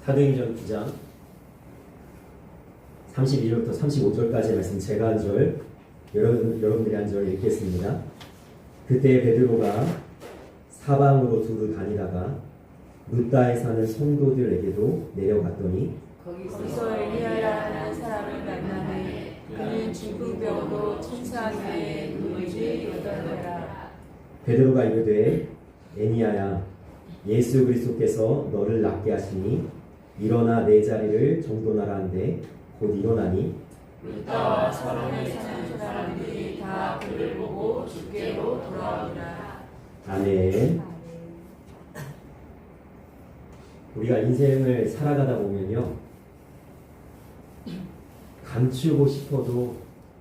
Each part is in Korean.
사도행전 9장 32절부터 35절까지 말씀 제가 한 절, 여러분들이 한 절 읽겠습니다. 그때 베드로가 사방으로 두루 다니다가 룻다에 사는 성도들에게도 내려갔더니 거기서 엘리야라는 사람을 만나매 그는 중풍병으로 천사에게 누이지 못하더라. 베드로가 이르되 에니야야 예수 그리스도께서 너를 낫게 하시니 일어나 내 자리를 정돈하라 한데 곧 일어나니 룻다와 사람에 사는 사람들이 다 그를 보고 주께로 돌아오니라. 아멘. 우리가 인생을 살아가다 보면요, 감추고 싶어도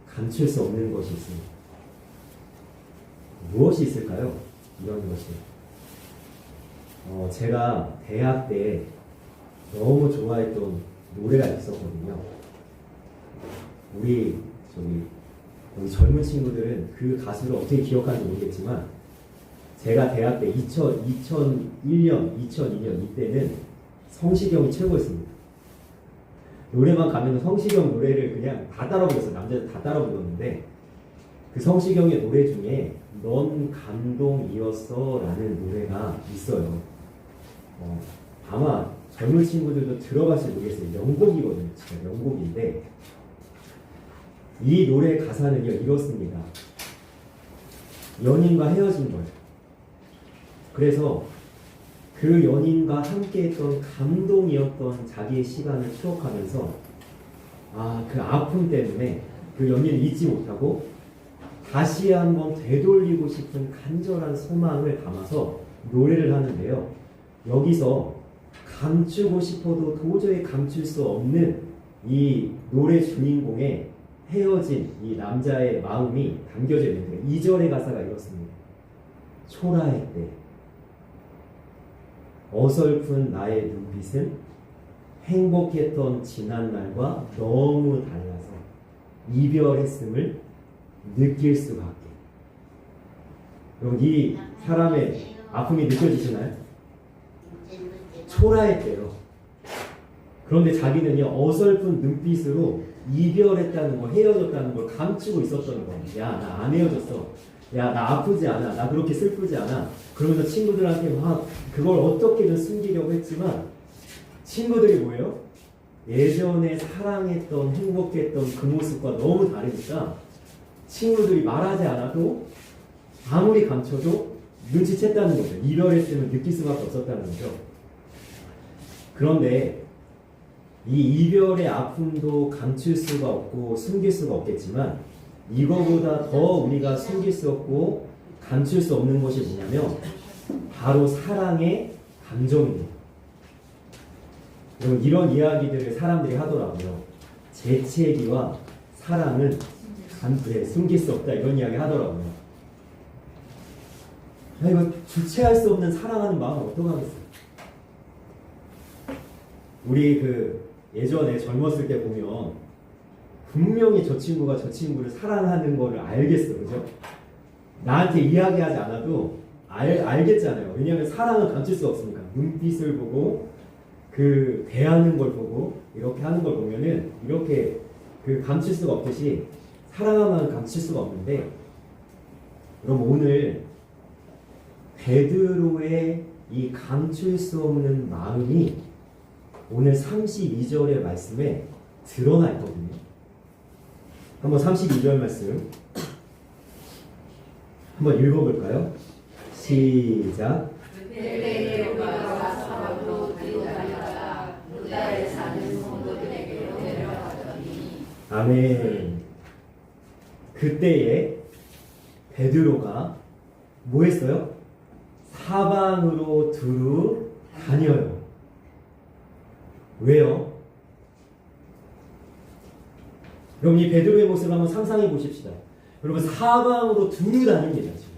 감출 수 없는 것이 있습니다. 무엇이 있을까요? 이런 것이. 제가 대학 때 너무 좋아했던 노래가 있었거든요. 우리 젊은 친구들은 그 가수를 어떻게 기억하는지 모르겠지만, 제가 대학 때 2001년, 2002년 이때는 성시경이 최고였습니다. 노래방 가면 성시경 노래를 그냥 다 따라 불렀어요. 남자들 다 따라 불렀는데, 그 성시경의 노래 중에 넌 감동이었어 라는 노래가 있어요. 아마 젊은 친구들도 들어봤을지 모르겠어요. 명곡이거든요. 진짜 명곡인데, 이 노래 가사는요 이렇습니다. 연인과 헤어진 거예요. 그래서 그 연인과 함께했던 감동이었던 자기의 시간을 추억하면서 그 아픔 때문에 그 연인을 잊지 못하고 다시 한번 되돌리고 싶은 간절한 소망을 담아서 노래를 하는데요. 여기서 감추고 싶어도 도저히 감출 수 없는 이 노래 주인공의 헤어진 이 남자의 마음이 담겨져 있는데, 2절의 가사가 이렇습니다. 초라할 때 어설픈 나의 눈빛은 행복했던 지난날과 너무 달라서 이별했음을 느낄 수밖에. 여러분, 이 사람의 아픔이 느껴지시나요? 초라했대요. 그런데 자기는요 어설픈 눈빛으로 이별했다는 거, 헤어졌다는 걸 감추고 있었던 거예요. 야, 나 안 헤어졌어. 야, 나 아프지 않아. 나 그렇게 슬프지 않아. 그러면서 친구들한테 막 그걸 어떻게든 숨기려고 했지만, 친구들이 뭐예요? 예전에 사랑했던, 행복했던 그 모습과 너무 다르니까 친구들이 말하지 않아도 아무리 감춰도 눈치챘다는 거죠. 이별했으면 느낄 수밖에 없었다는 거죠. 그런데 이 이별의 아픔도 감출 수가 없고 숨길 수가 없겠지만, 이거보다 더 우리가 숨길 수 없고 감출 수 없는 것이 뭐냐면 바로 사랑의 감정입니다. 여러분, 이런 이야기들을 사람들이 하더라고요. 재채기와 사랑은 숨길 수 없다, 이런 이야기 하더라고요. 이거 주체할 수 없는 사랑하는 마음 어떡하겠어요? 우리 예전에 젊었을 때 보면 분명히 저 친구가 저 친구를 사랑하는 거를 알겠어, 그죠? 나한테 이야기하지 않아도 알겠잖아요. 왜냐하면 사랑은 감출 수 없으니까. 눈빛을 보고 대하는 걸 보고 이렇게 하는 걸 보면은 이렇게 감출 수가 없듯이 사랑하면 감출 수가 없는데, 그럼 오늘 베드로의 이 감출 수 없는 마음이 오늘 32절의 말씀에 드러나 있거든요. 한번 32절 말씀 한번 읽어볼까요? 시작. 베드로가 사방으로 다니다가 룻다에 사는 성도들에게로 내려가더니. 아멘. 그때에 베드로가 뭐 했어요? 사방으로 두루 다녀요. 왜요? 여러분, 이 베드로의 모습을 한번 상상해 보십시다. 여러분, 사방으로 두루 다닙니다, 지금.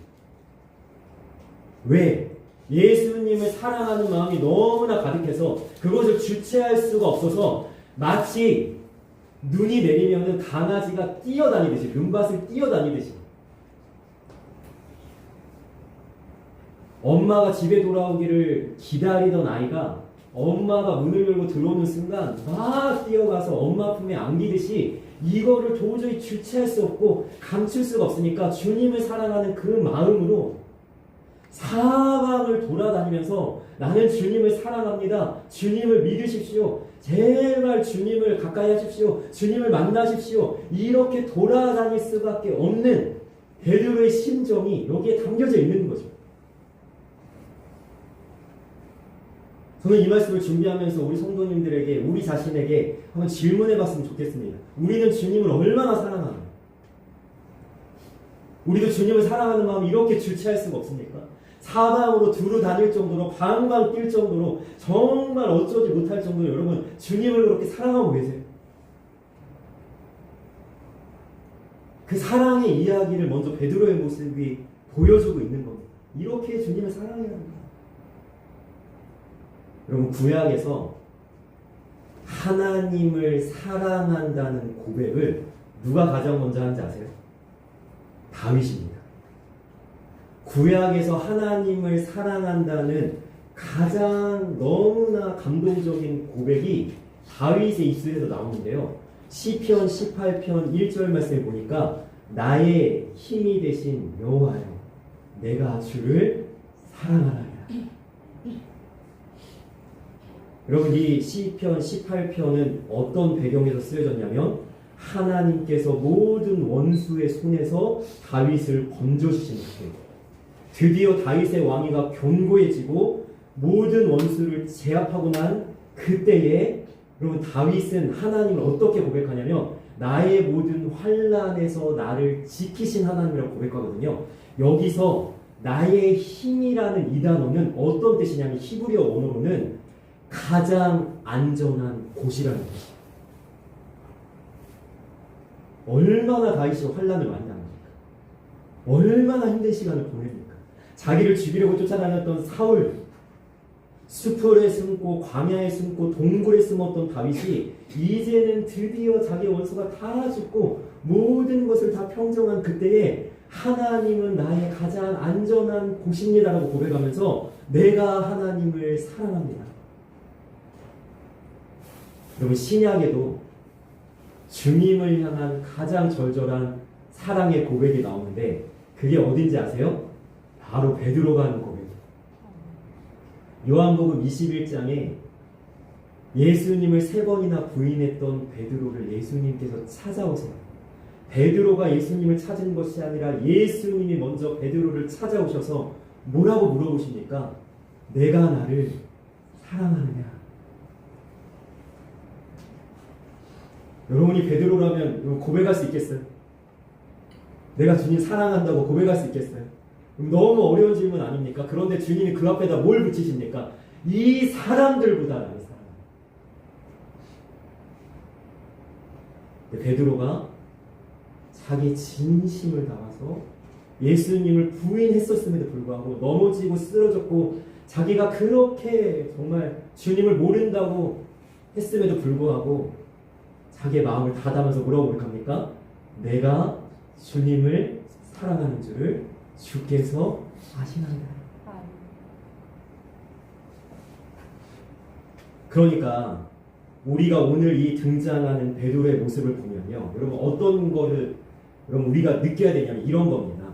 왜? 예수님을 사랑하는 마음이 너무나 가득해서 그것을 주체할 수가 없어서 마치 눈이 내리면은 강아지가 뛰어다니듯이, 눈밭을 뛰어다니듯이, 엄마가 집에 돌아오기를 기다리던 아이가 엄마가 문을 열고 들어오는 순간 막 뛰어가서 엄마 품에 안기듯이 이거를 도저히 주체할 수 없고 감출 수가 없으니까 주님을 사랑하는 그 마음으로 사방을 돌아다니면서 나는 주님을 사랑합니다. 주님을 믿으십시오. 제발 주님을 가까이 하십시오. 주님을 만나십시오. 이렇게 돌아다닐 수밖에 없는 베드로의 심정이 여기에 담겨져 있는 거죠. 저는 이 말씀을 준비하면서 우리 성도님들에게, 우리 자신에게 한번 질문해 봤으면 좋겠습니다. 우리는 주님을 얼마나 사랑하나요? 우리도 주님을 사랑하는 마음이 이렇게 주체할 수가 없습니까? 사방으로 두루 다닐 정도로, 방방 뛸 정도로, 정말 어쩌지 못할 정도로 여러분 주님을 그렇게 사랑하고 계세요? 그 사랑의 이야기를 먼저 베드로의 모습이 보여주고 있는 겁니다. 이렇게 주님을 사랑해야 합니다. 여러분, 구약에서 하나님을 사랑한다는 고백을 누가 가장 먼저 하는지 아세요? 다윗입니다. 구약에서 하나님을 사랑한다는 가장 너무나 감동적인 고백이 다윗의 입술에서 나오는데요. 시편 18편 1절 말씀을 보니까 나의 힘이 되신 여호와여 내가 주를 사랑하나이다. 여러분, 이 시편 18편은 어떤 배경에서 쓰여졌냐면 하나님께서 모든 원수의 손에서 다윗을 건져주신 것이에요. 드디어 다윗의 왕위가 견고해지고 모든 원수를 제압하고 난 그때에 여러분 다윗은 하나님을 어떻게 고백하냐면 나의 모든 환난에서 나를 지키신 하나님이라고 고백하거든요. 여기서 나의 힘이라는 이 단어는 어떤 뜻이냐면 히브리어 언어로는 가장 안전한 곳이라는 것이죠. 얼마나 다윗이 환난을 많이 당합니까? 얼마나 힘든 시간을 보냅니까? 자기를 죽이려고 쫓아다녔던 사울, 수풀에 숨고 광야에 숨고 동굴에 숨었던 다윗이 이제는 드디어 자기 원수가 다 죽고 모든 것을 다 평정한 그때에 하나님은 나의 가장 안전한 곳입니다라고 고백하면서 내가 하나님을 사랑합니다. 여러분, 신약에도 주님을 향한 가장 절절한 사랑의 고백이 나오는데 그게 어딘지 아세요? 바로 베드로가 하는 고백이에요. 요한복음 21장에 예수님을 3번이나 부인했던 베드로를 예수님께서 찾아오세요. 베드로가 예수님을 찾은 것이 아니라 예수님이 먼저 베드로를 찾아오셔서 뭐라고 물어보십니까? 내가 나를 사랑하느냐? 여러분이 베드로라면 고백할 수 있겠어요? 내가 주님 사랑한다고 고백할 수 있겠어요? 너무 어려운 질문 아닙니까? 그런데 주님이 그 앞에다 뭘 붙이십니까? 이 사람들보다 나를 사랑합니다. 베드로가 자기 진심을 담아서 예수님을 부인했었음에도 불구하고 넘어지고 쓰러졌고 자기가 그렇게 정말 주님을 모른다고 했음에도 불구하고 자기의 마음을 다 담아서 뭐라고 고백합니까? 내가 주님을 사랑하는 줄을 주께서 아시나이다. 그러니까 우리가 오늘 이 등장하는 베드로의 모습을 보면요, 여러분 어떤 거를 여러분 우리가 느껴야 되냐면 이런 겁니다.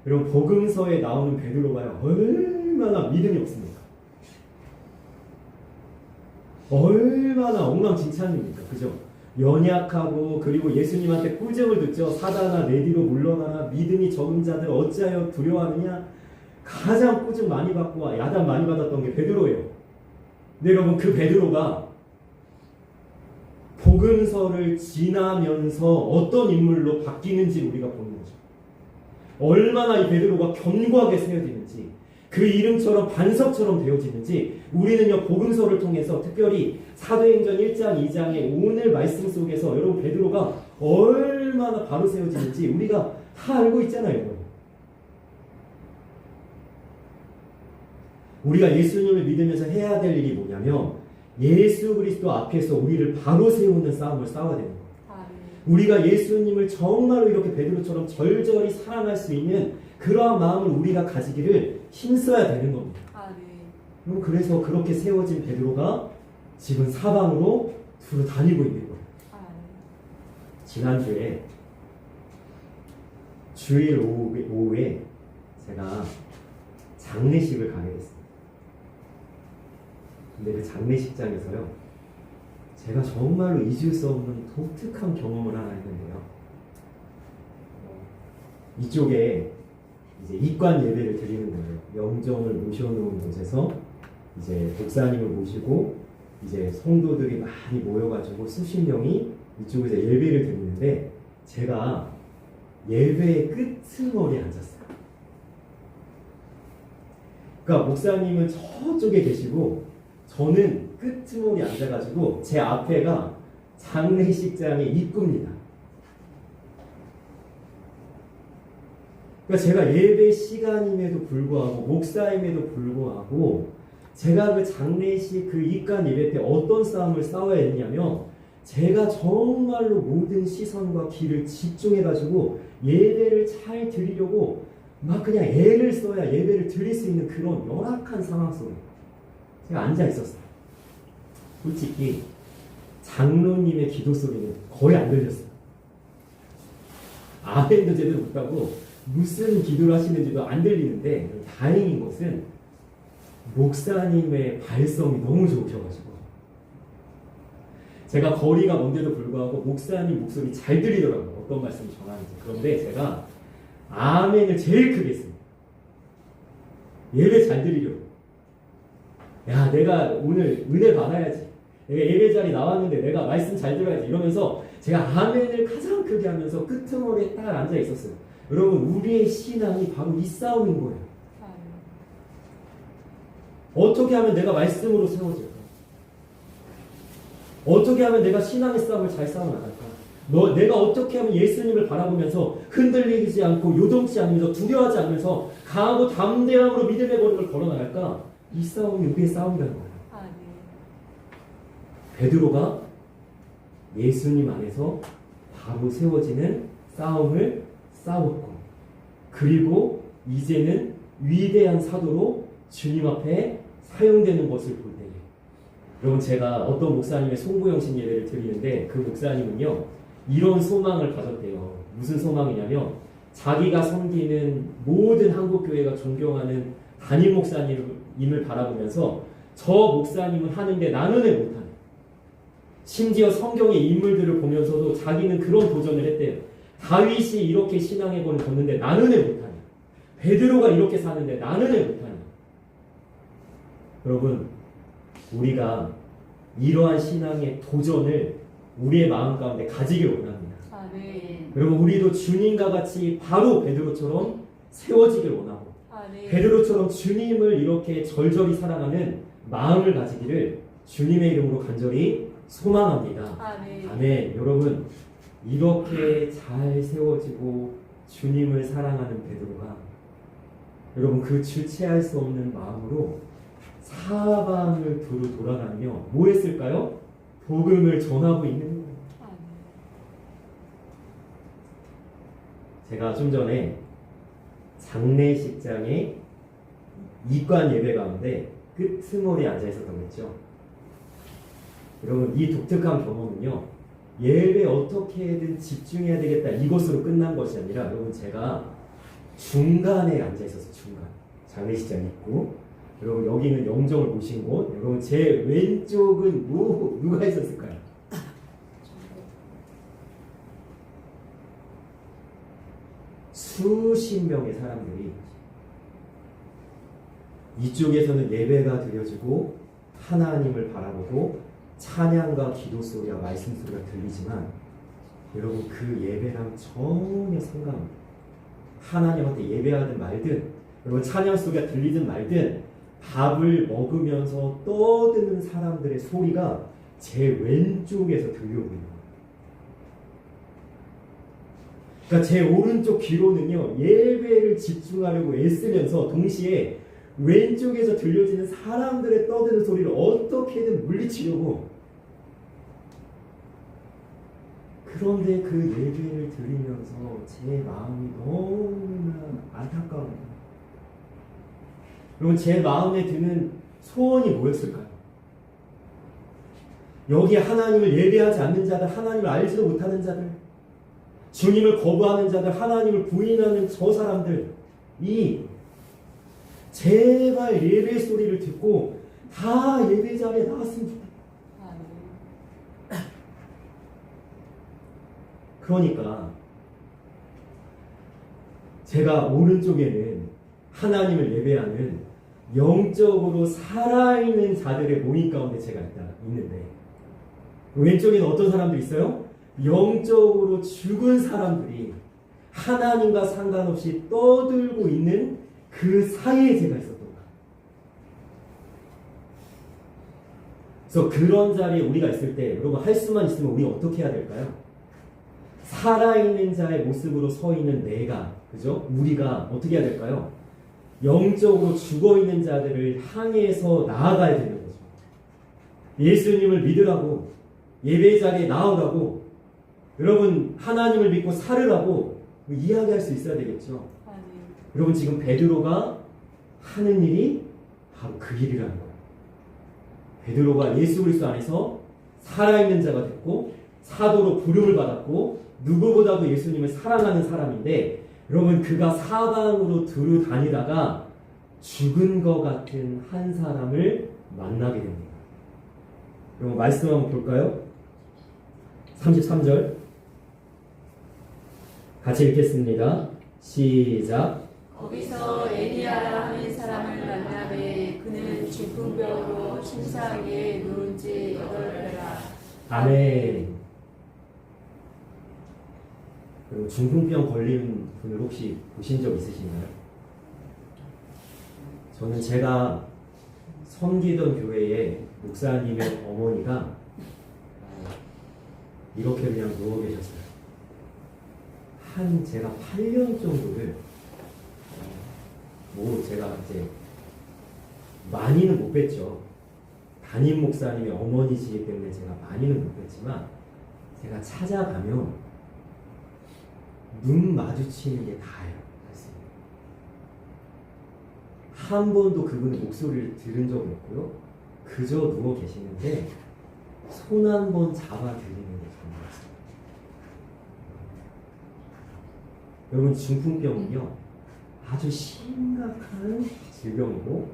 여러분 복음서에 나오는 베드로가요 얼마나 믿음이 없습니까? 얼마나 엉망진창입니까? 그죠? 연약하고 그리고 예수님한테 꾸중을 듣죠. 사단아 내 뒤로 물러나라 믿음이 적은 자들 어찌하여 두려워하느냐. 가장 꾸중 많이 받고 야단 많이 받았던 게 베드로예요. 근데 여러분 그 베드로가 복음서를 지나면서 어떤 인물로 바뀌는지 우리가 보는 거죠. 얼마나 이 베드로가 견고하게 세워지는지 그 이름처럼 반석처럼 되어지는지 우리는요 복음서를 통해서 특별히 사도행전 1장 2장의 오늘 말씀 속에서 여러분 베드로가 얼마나 바로 세워지는지 우리가 다 알고 있잖아요. 여러분. 우리가 예수님을 믿으면서 해야 될 일이 뭐냐면 예수 그리스도 앞에서 우리를 바로 세우는 싸움을 싸워야 되는 거예요. 우리가 예수님을 정말로 이렇게 베드로처럼 절절히 사랑할 수 있는 그러한 마음을 우리가 가지기를 힘써야 되는 겁니다. 그래서 그렇게 세워진 베드로가 지금 사방으로 두루 다니고 있는 거예요. 지난주에 주일 오후에 제가 장례식을 가게 됐습니다. 근데 그 장례식장에서요, 제가 정말로 잊을 수 없는 독특한 경험을 하나 했는데요. 이쪽에 이제 입관 예배를 드리는 거예요. 영정을 모셔놓은 곳에서 이제 목사님을 모시고 이제 성도들이 많이 모여가지고 수십 명이 이쪽에서 예배를 드리는데, 제가 예배의 끄트머리에 앉았어요. 그러니까 목사님은 저쪽에 계시고 저는 끄트머리에 앉아가지고 제 앞에가 장례식장의 입구입니다. 그러니까 제가 예배 시간임에도 불구하고 목사임에도 불구하고 제가 그 장례식 그 입관 예배 때 어떤 싸움을 싸워야 했냐면, 제가 정말로 모든 시선과 귀를 집중해가지고 예배를 잘 드리려고 막 그냥 애를 써야 예배를 드릴 수 있는 그런 열악한 상황 속에 제가 앉아 있었어요. 솔직히 장로님의 기도 소리는 거의 안 들렸어요. 아멘도 제대로 못하고 무슨 기도를 하시는지도 안 들리는데, 다행인 것은 목사님의 발성이 너무 좋으셔가지고 제가 거리가 먼데도 불구하고 목사님 목소리 잘 들리더라고요. 어떤 말씀을 전하는지. 그런데 제가 아멘을 제일 크게 했습니다. 예배 잘 드리려고. 야, 내가 오늘 은혜 받아야지. 내가 예배 자리 나왔는데 내가 말씀 잘 들어야지. 이러면서 제가 아멘을 가장 크게 하면서 끄트머리에 딱 앉아 있었어요. 여러분, 우리의 신앙이 바로 이 싸움인 거예요. 어떻게 하면 내가 말씀으로 세워질까? 어떻게 하면 내가 신앙의 싸움을 잘 싸워나갈까? 내가 어떻게 하면 예수님을 바라보면서 흔들리지 않고 요동치 않으면서 두려워하지 않으면서 강하고 담대함으로 믿음의 걸음을 걸어나갈까? 이 싸움이 우리의 싸움이라는 거예요. 베드로가 예수님 안에서 바로 세워지는 싸움을 싸웠고, 그리고 이제는 위대한 사도로 주님 앞에 사용되는 것을 볼 때에, 여러분, 제가 어떤 목사님의 송구영신 예배를 드리는데 그 목사님은요 이런 소망을 가졌대요. 무슨 소망이냐면, 자기가 섬기는 모든 한국교회가 존경하는 담임 목사님을 바라보면서 저 목사님은 하는데 나는 왜 못하냐. 심지어 성경의 인물들을 보면서도 자기는 그런 도전을 했대요. 다윗이 이렇게 신앙의 권을 걷는데 나는 왜 못하냐. 베드로가 이렇게 사는데 나는 왜 못하냐. 여러분, 우리가 이러한 신앙의 도전을 우리의 마음 가운데 가지길 원합니다. 여러분, 우리도 주님과 같이 바로 베드로처럼 세워지길 원하고, 베드로처럼 주님을 이렇게 절절히 사랑하는 마음을 가지기를 주님의 이름으로 간절히 소망합니다. 아멘. 여러분, 이렇게 잘 세워지고 주님을 사랑하는 베드로가 여러분 그 주체할 수 없는 마음으로 사방을 두루 돌아다니며 뭐 했을까요? 복음을 전하고 있는 거예요. 제가 좀 전에 장례식장에 입관 예배 가운데 끄트머리에 앉아 있었다고 했죠. 여러분, 이 독특한 경험은요, 예배 어떻게든 집중해야 되겠다 이것으로 끝난 것이 아니라, 여러분, 제가 중간에 앉아 있었어요. 중간. 장례식장 있고, 여러분, 여기는 영정을 모신 곳. 여러분, 제 왼쪽은 누가 있었을까요? 수십 명의 사람들이 이쪽에서는 예배가 드려지고 하나님을 바라보고 찬양과 기도 소리와 말씀 소리가 들리지만, 여러분, 그 예배랑 전혀 상관없어요. 하나님한테 예배하든 말든, 여러분, 찬양 소리가 들리든 말든, 밥을 먹으면서 떠드는 사람들의 소리가 제 왼쪽에서 들려오는 거예요. 그러니까 제 오른쪽 귀로는요, 예배를 집중하려고 애쓰면서 동시에 왼쪽에서 들려지는 사람들의 떠드는 소리를 어떻게든 물리치려고. 그런데 그 예배를 드리면서 제 마음이 너무나 안타까워요. 여러분, 제 마음에 드는 소원이 뭐였을까요? 여기 하나님을 예배하지 않는 자들, 하나님을 알지도 못하는 자들, 주님을 거부하는 자들, 하나님을 부인하는 저 사람들, 이 제발 예배 소리를 듣고 다 예배 자리에 나왔으면 좋겠다. 그러니까 제가 오른쪽에는 하나님을 예배하는 영적으로 살아있는 자들의 모임 가운데 제가 있는데, 왼쪽에는 어떤 사람들이 있어요? 영적으로 죽은 사람들이 하나님과 상관없이 떠들고 있는 그 사이에 제가 있었던 거예요. 그래서 그런 자리에 우리가 있을 때 여러분 할 수만 있으면 우리 어떻게 해야 될까요? 살아있는 자의 모습으로 서 있는 내가, 그죠? 우리가 어떻게 해야 될까요? 영적으로 죽어있는 자들을 향해서 나아가야 되는 거죠. 예수님을 믿으라고, 예배 자리에 나오라고, 여러분 하나님을 믿고 살으라고 이야기할 수 있어야 되겠죠. 여러분 지금 베드로가 하는 일이 바로 그 일이라는 거예요. 베드로가 예수 그리스도 안에서 살아있는 자가 됐고 사도로 부름을 받았고 누구보다도 예수님을 사랑하는 사람인데, 여러분 그가 사방으로 두루 다니다가 죽은 것 같은 한 사람을 만나게 됩니다. 여러분 말씀 한번 볼까요? 33절 같이 읽겠습니다. 시작. 거기서 에리야라 하는 사람을 만나매 그는 중풍병으로 침상에 누운 지 8배라. 아멘. 그리고 중풍병 걸린 분을 혹시 보신 적 있으신가요? 저는 제가 섬기던 교회에 목사님의 어머니가 이렇게 그냥 누워 계셨어요. 한 제가 8년 정도를 제가 이제 많이는 못 뵀죠. 담임 목사님의 어머니시기 때문에 제가 많이는 못 뵀지만 제가 찾아가면 눈 마주치는 게 다예요. 한 번도 그분의 목소리를 들은 적이 없고요. 그저 누워 계시는데 손 한 번 잡아 드리는 게 정말이었어요. 여러분 중풍병은요 아주 심각한 질병이고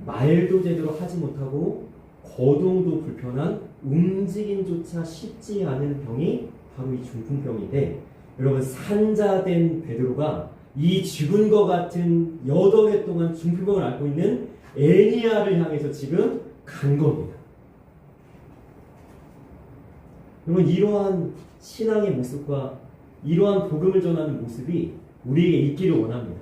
말도 제대로 하지 못하고 거동도 불편한 움직임조차 쉽지 않은 병이 바로 이 중풍병인데, 여러분 산자된 베드로가 이 죽은 것 같은 8해 동안 중풍병을 앓고 있는 에니야를 향해서 지금 간 겁니다. 여러분 이러한 신앙의 모습과 이러한 복음을 전하는 모습이 우리에게 있기를 원합니다.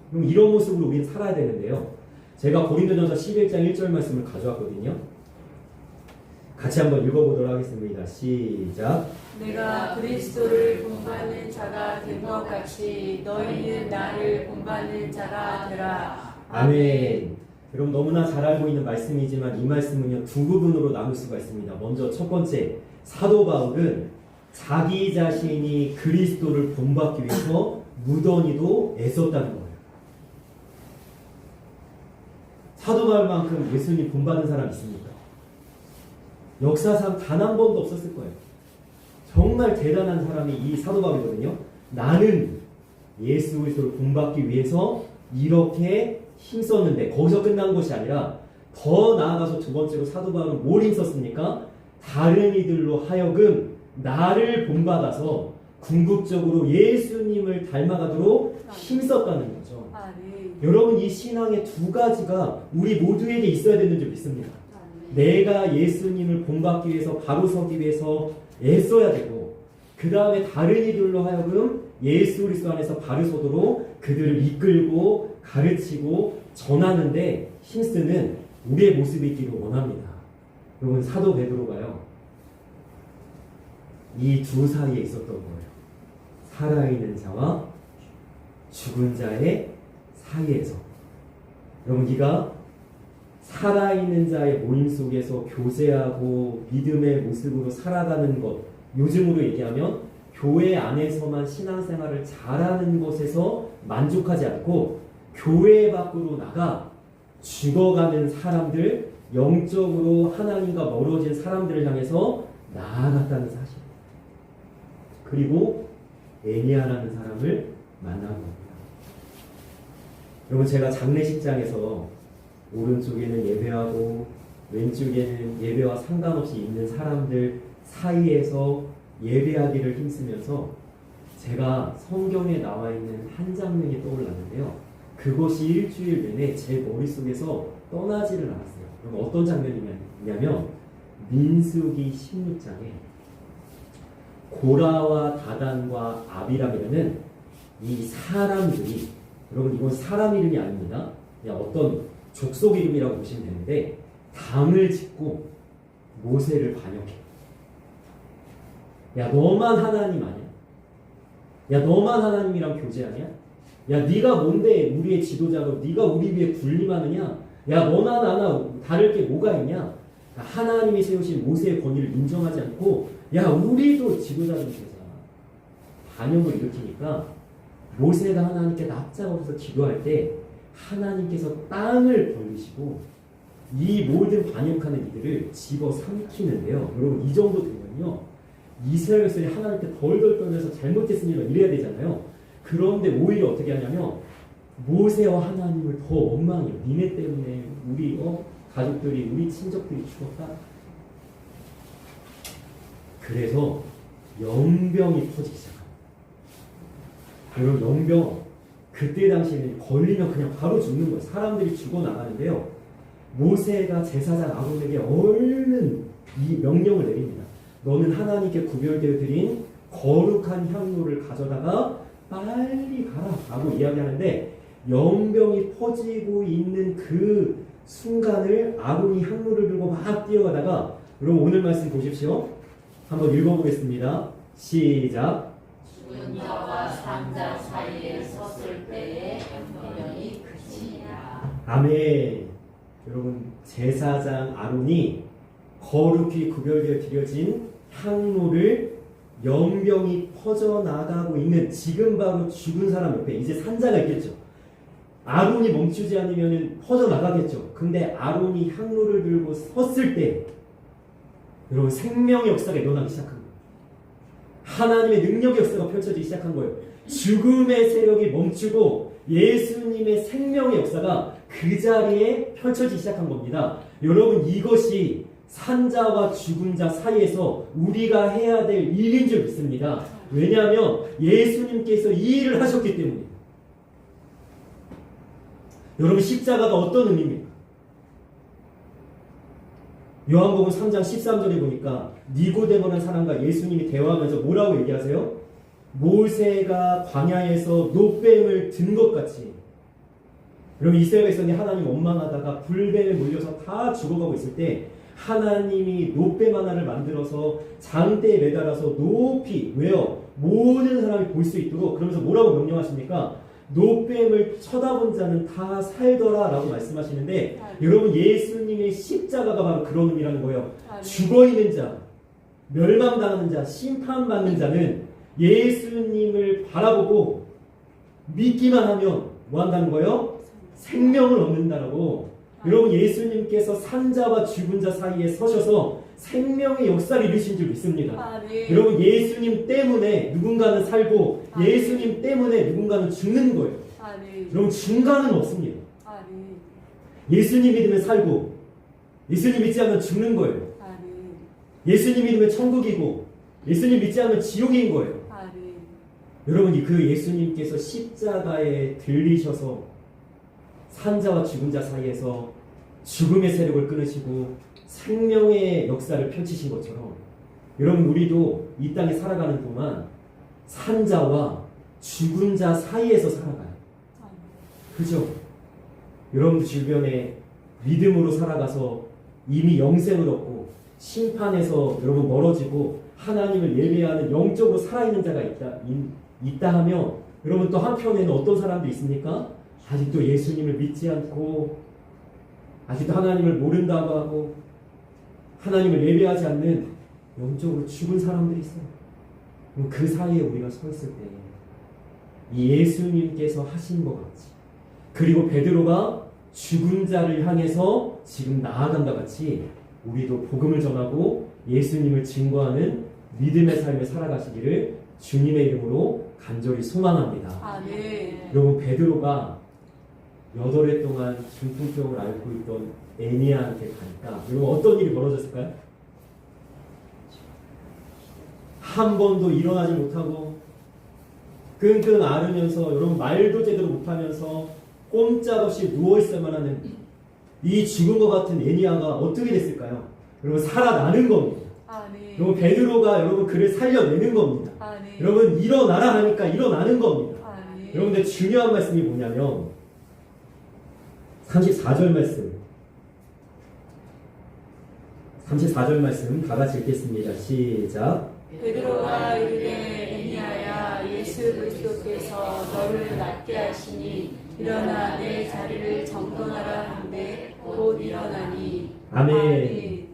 그럼 이런 모습으로 우리는 살아야 되는데요. 제가 고린도전서 11장 1절 말씀을 가져왔거든요. 같이 한번 읽어보도록 하겠습니다. 시작. 내가 그리스도를 본받는 자가 된 것 같이 너희는 나를 본받는 자가 되라. 아멘. 여러분 너무나 잘 알고 있는 말씀이지만 이 말씀은요 두 부분으로 나눌 수가 있습니다. 먼저 첫 번째, 사도 바울은 자기 자신이 그리스도를 본받기 위해서 무던히도 애썼다는 거예요. 사도 바울만큼 예수님 본받은 사람 있습니까? 역사상 단 한 번도 없었을 거예요. 정말 대단한 사람이 이 사도 바울이거든요. 나는 예수 그리스도를 본받기 위해서 이렇게 힘썼는데, 거기서 끝난 것이 아니라 더 나아가서 두 번째로 사도 바울은 뭘 힘썼습니까? 다른 이들로 하여금 나를 본받아서 궁극적으로 예수님을 닮아가도록 힘썼다는 거죠. 여러분 이 신앙의 두 가지가 우리 모두에게 있어야 되는 줄 믿습니다. 내가 예수님을 본받기 위해서 바로 서기 위해서 애써야 되고, 그 다음에 다른 이들로 하여금 예수 그리스도 안에서 바로 서도록 그들을 이끌고 가르치고 전하는데 힘쓰는 우리의 모습이 있기를 원합니다. 여러분 사도 베드로가요 이 두 사이에 있었던 거예요. 살아있는 자와 죽은 자의 사이에서. 여러분 네가 살아있는 자의 모임 속에서 교제하고 믿음의 모습으로 살아가는 것, 요즘으로 얘기하면 교회 안에서만 신앙생활을 잘하는 것에서 만족하지 않고 교회 밖으로 나가 죽어가는 사람들, 영적으로 하나님과 멀어진 사람들을 향해서 나아갔다는 사실. 그리고 에리야라는 사람을 만난 겁니다. 여러분, 제가 장례식장에서 오른쪽에는 예배하고 왼쪽에는 예배와 상관없이 있는 사람들 사이에서 예배하기를 힘쓰면서 제가 성경에 나와 있는 한 장면이 떠올랐는데요. 그것이 일주일 내내 제 머릿속에서 떠나지를 않았어요. 그럼 어떤 장면이냐면 민수기 16장에 고라와 다단과 아비람이라는 이 사람들이, 여러분 이건 사람 이름이 아닙니다. 그냥 어떤 족속 이름이라고 보시면 되는데 당을 짓고 모세를 반역해. 야, 너만 하나님 아니야? 야, 너만 하나님이랑 교제하냐? 야, 네가 뭔데 우리의 지도자로 네가 우리 위에 군림하느냐? 야, 너나 나나 다를 게 뭐가 있냐? 하나님이 세우신 모세의 권위를 인정하지 않고 야, 우리도 지도자로 되자. 반역을 일으키니까 모세가 하나님께 납작 엎어서 기도할 때 하나님께서 땅을 벌리시고 이 모든 반역하는 이들을 집어삼키는데요. 여러분, 이 정도 되면요, 이스라엘 백성이 하나님께 덜덜 떨면서 잘못했으니까 이래야 되잖아요. 그런데 오히려 어떻게 하냐면 모세와 하나님을 더 원망해요. 니네 때문에 우리 가족들이, 우리 친족들이 죽었다. 그래서 영병이 퍼지기 시작합니다. 여러분, 영병 그때 당시에는 걸리면 그냥 바로 죽는 거예요. 사람들이 죽어나가는데요. 모세가 제사장 아론에게 얼른 이 명령을 내립니다. 너는 하나님께 구별되어 드린 거룩한 향로를 가져다가 빨리 가라 라고 이야기하는데, 영병이 퍼지고 있는 그 순간을 아론이 향로를 들고 막 뛰어가다가, 여러분 오늘 말씀 보십시오. 한번 읽어보겠습니다. 시작. 죽은 자와 산 자 사이에 섰을 때에 영병이 그치니라. 아멘. 여러분, 제사장 아론이 거룩히 구별되어 드려진 향로를 연병이 퍼져나가고 있는 지금 바로 죽은 사람 옆에 이제 산자가 있겠죠. 아론이 멈추지 않으면 퍼져나가겠죠. 근데 아론이 향로를 들고 섰을 때 여러분, 생명의 역사가 일어나기 시작한 거예요. 하나님의 능력의 역사가 펼쳐지기 시작한 거예요. 죽음의 세력이 멈추고 예수님의 생명의 역사가 그 자리에 펼쳐지기 시작한 겁니다. 여러분, 이것이 산자와 죽은 자 사이에서 우리가 해야 될 일인 줄 믿습니다. 왜냐하면 예수님께서 이 일을 하셨기 때문에. 여러분, 십자가가 어떤 의미입니까? 요한복음 3장 13절에 보니까 니고데모라는 사람과 예수님이 대화하면서 뭐라고 얘기하세요? 모세가 광야에서 노뱀을 든 것 같이. 여러분, 이스라엘 백성이 하나님 원망하다가 불뱀에 물려서 다 죽어가고 있을 때 하나님이 노뱀 하나를 만들어서 장대에 매달아서 높이, 왜요? 모든 사람이 볼 수 있도록, 그러면서 뭐라고 명령하십니까? 노뱀을 쳐다본 자는 다 살더라 라고 말씀하시는데, 여러분, 예수님의 십자가가 바로 그런 의미라는 거예요. 죽어있는 자, 멸망당하는 자, 심판받는 자는 예수님을 바라보고 믿기만 하면 뭐 한다는 거예요? 생명을 얻는다라고. 여러분, 예수님께서 산자와 죽은 자 사이에 서셔서 생명의 역사를 이루신 줄 믿습니다. 여러분, 예수님 때문에 누군가는 살고 예수님 때문에 누군가는 죽는 거예요. 여러분, 중간은 없습니다. 예수님 믿으면 살고 예수님 믿지 않으면 죽는 거예요. 예수님 믿으면 천국이고 예수님 믿지 않으면 지옥인 거예요. 여러분, 그 예수님께서 십자가에 들리셔서 산자와 죽은 자 사이에서 죽음의 세력을 끊으시고 생명의 역사를 펼치신 것처럼, 여러분, 우리도 이 땅에 살아가는 동안 산자와 죽은 자 사이에서 살아가요. 그죠? 여러분 주변에 믿음으로 살아가서 이미 영생을 얻고 심판에서 여러분 멀어지고 하나님을 예배하는 영적으로 살아있는 자가 있다 하면, 여러분 또 한편에는 어떤 사람도 있습니까? 아직도 예수님을 믿지 않고 아직도 하나님을 모른다고 하고 하나님을 예배하지 않는 영적으로 죽은 사람들이 있어요. 그 사이에 우리가 서 있을 때 이 예수님께서 하신 것 같이, 그리고 베드로가 죽은 자를 향해서 지금 나아간다 같이 우리도 복음을 전하고 예수님을 증거하는 믿음의 삶을 살아가시기를 주님의 이름으로 간절히 소망합니다. 아멘. 여러분, 베드로가 8해 동안 중풍병을 앓고 있던 애니아한테 가니까 여러분 어떤 일이 벌어졌을까요? 한 번도 일어나지 못하고 끙끙 앓으면서 여러분 말도 제대로 못하면서 꼼짝없이 누워있어야만 하는 이 죽은 것 같은 애니아가 어떻게 됐을까요? 여러분 살아나는 겁니다. 아멘. 여러분 베드로가 여러분 그를 살려내는 겁니다. 아멘. 여러분 일어나라 하니까 일어나는 겁니다. 아멘. 여러분들 중요한 말씀이 뭐냐면 34절 말씀 34절 말씀 다 같이 읽겠습니다. 시작. 베드로가 이르되 애니아야 예수 그리스도께서 너를 낫게 하시니 일어나 내 자리를 정돈하라 한데 곧 일어나니. 아멘.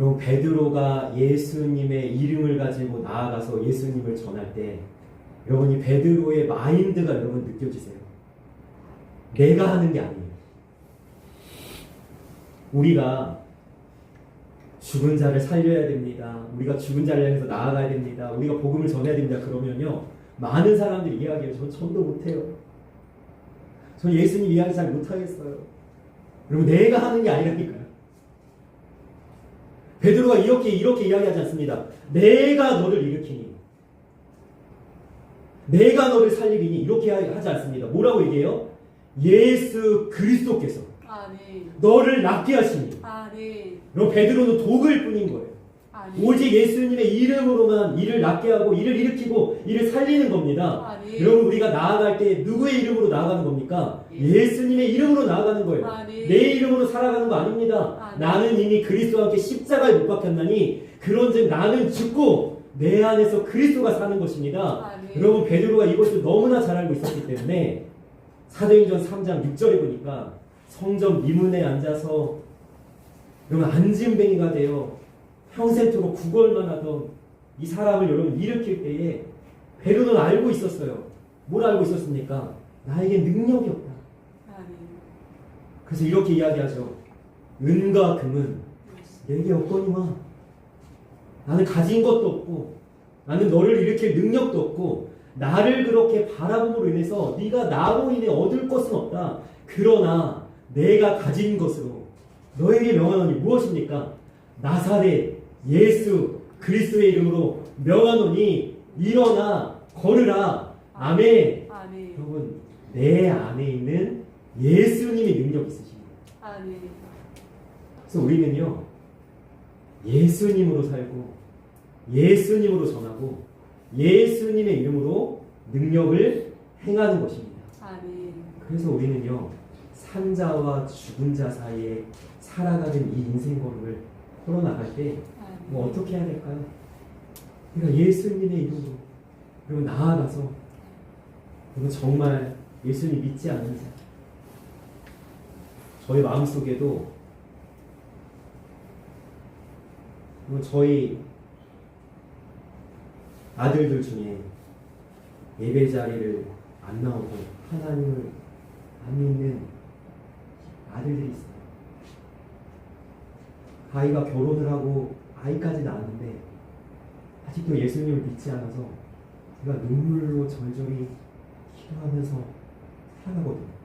여러분 베드로가 예수님의 이름을 가지고 나아가서 예수님을 전할 때 여러분 이 베드로의 마인드가 여러분 느껴지세요? 내가 하는 게 아니에요. 우리가 죽은 자를 살려야 됩니다. 우리가 죽은 자를 향해서 나아가야 됩니다. 우리가 복음을 전해야 됩니다. 그러면요 많은 사람들이 이야기해요. 전 전도 못해요. 전 예수님 이야기 잘 못하겠어요. 여러분 내가 하는 게 아니라니까요. 베드로가 이렇게 이야기하지 않습니다. 내가 너를 일으키니 내가 너를 살리리니 이렇게 하지 않습니다. 뭐라고 얘기해요? 예수 그리스도께서 아멘. 너를 낫게 하시니. 아멘. 여러분 베드로는 도구일 뿐인 거예요. 아멘. 오직 예수님의 이름으로만 이를 낫게 하고 이를 일으키고 이를 살리는 겁니다. 아멘. 여러분 우리가 나아갈 때 누구의 이름으로 나아가는 겁니까? 예수님의 이름으로 나아가는 거예요. 아멘. 내 이름으로 살아가는 거 아닙니다. 아멘. 나는 이미 그리스도와 함께 십자가에 못 박혔나니 그런즉 나는 죽고 내 안에서 그리스도가 사는 것입니다. 아멘. 여러분 베드로가 이것을 너무나 잘 알고 있었기 때문에 사도행전 3장 6절에 보니까 성전 미문에 앉아서 여러분 안진뱅이가 되어 평생토록 구걸만 하던 이 사람을 여러분 일으킬 때에 베드로는 알고 있었어요. 뭘 알고 있었습니까? 나에게 능력이 없다. 아멘. 그래서 이렇게 이야기하죠. 은과 금은 내게 없거니와 나는 가진 것도 없고 나는 너를 일으킬 능력도 없고 나를 그렇게 바라봄으로 인해서 네가 나로 인해 얻을 것은 없다. 그러나 내가 가진 것으로 너에게 명하노니 무엇입니까? 나사렛 예수 그리스도의 이름으로 명하노니 일어나 걸으라. 아멘. 아멘. 여러분 내 안에 있는 예수님의 능력이 있으십니다. 아멘. 그래서 우리는요 예수님으로 살고 예수님으로 전하고 예수님의 이름으로 능력을 행하는 것입니다. 아멘. 그래서 우리는요 산자와 죽은 자 사이에 살아가는 이 인생 걸음을 걸어나갈 때 뭐 어떻게 해야 될까요? 그러니까 예수님의 이름으로 그리고 나아가서 그리고 정말 예수님 믿지 않는 자 저희 마음속에도 그리고 저희 아들들 중에 예배 자리를 안 나오고 하나님을 안 믿는 아들들이 있어요. 아이가 결혼을 하고 아이까지 낳았는데 아직도 예수님을 믿지 않아서 제가 눈물로 절절히 기도하면서 살아가거든요.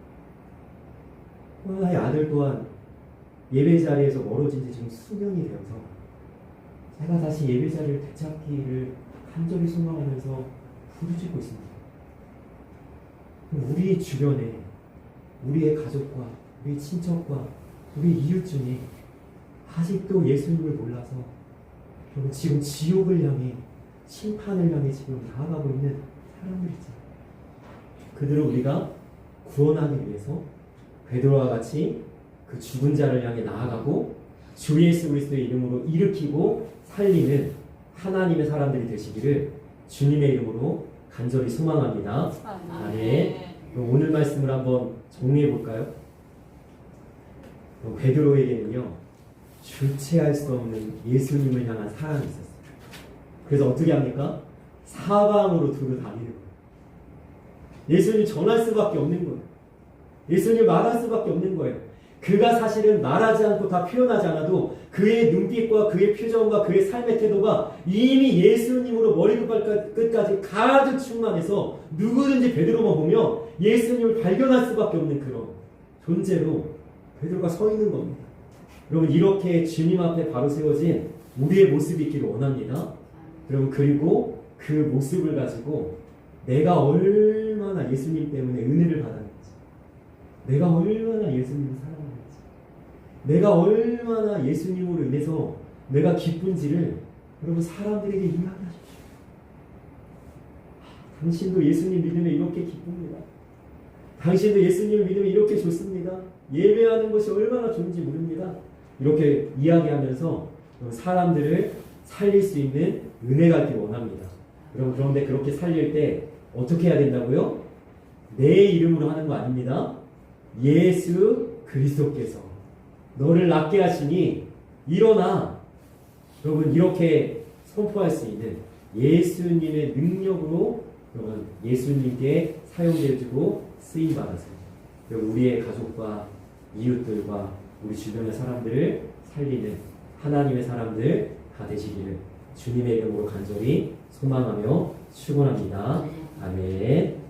하나의 아들 또한 예배 자리에서 멀어진 지 지금 수년이 되어서 제가 다시 예배 자리를 되찾기를 간절히 소망하면서 부르짖고 있습니다. 우리 주변에 우리의 가족과 우리 친척과 우리 이웃 중에 아직도 예수님을 몰라서 지금 지옥을 향해 심판을 향해 지금 나아가고 있는 사람들 있잖아요. 그들을 우리가 구원하기 위해서 베드로와 같이 그 죽은 자를 향해 나아가고 주 예수 그리스도의 이름으로 일으키고 살리는 하나님의 사람들이 되시기를 주님의 이름으로 간절히 소망합니다. 아멘. 그럼 오늘 말씀을 한번 정리해 볼까요? 베드로에게는요 주체할 수 없는 예수님을 향한 사랑이 있었어요. 그래서 어떻게 합니까? 사방으로 두루 다니는 거예요. 예수님 전할 수밖에 없는 거예요. 예수님을 말할 수밖에 없는 거예요. 그가 사실은 말하지 않고 다 표현하지 않아도 그의 눈빛과 그의 표정과 그의 삶의 태도가 이미 예수님으로 머리부터 끝까지 가득 충만해서 누구든지 베드로만 보면 예수님을 발견할 수밖에 없는 그런 존재로 베드로가 서 있는 겁니다. 여러분, 이렇게 주님 앞에 바로 세워진 우리의 모습이 있기를 원합니다. 여러분, 그리고 그 모습을 가지고 내가 얼마나 예수님 때문에 은혜를 받았는지, 내가 얼마나 예수님을 사랑하는지, 내가 얼마나 예수님으로 인해서 내가 기쁜지를 여러분 사람들에게 이야기하십시오. 당신도 예수님 믿으면 이렇게 기쁩니다. 당신도 예수님을 믿으면 이렇게 좋습니다. 예배하는 것이 얼마나 좋은지 모릅니다. 이렇게 이야기하면서 사람들을 살릴 수 있는 은혜가 있기를 원합니다. 여러분, 그런데 그렇게 살릴 때 어떻게 해야 된다고요? 내 이름으로 하는 거 아닙니다. 예수 그리스도께서 너를 낫게 하시니 일어나. 여러분, 이렇게 선포할 수 있는 예수님의 능력으로 여러분 예수님께 사용되어지고 쓰임받아서 여러분 우리의 가족과 이웃들과 우리 주변의 사람들을 살리는 하나님의 사람들 다 되시기를 주님의 이름으로 간절히 소망하며 축원합니다. 아멘.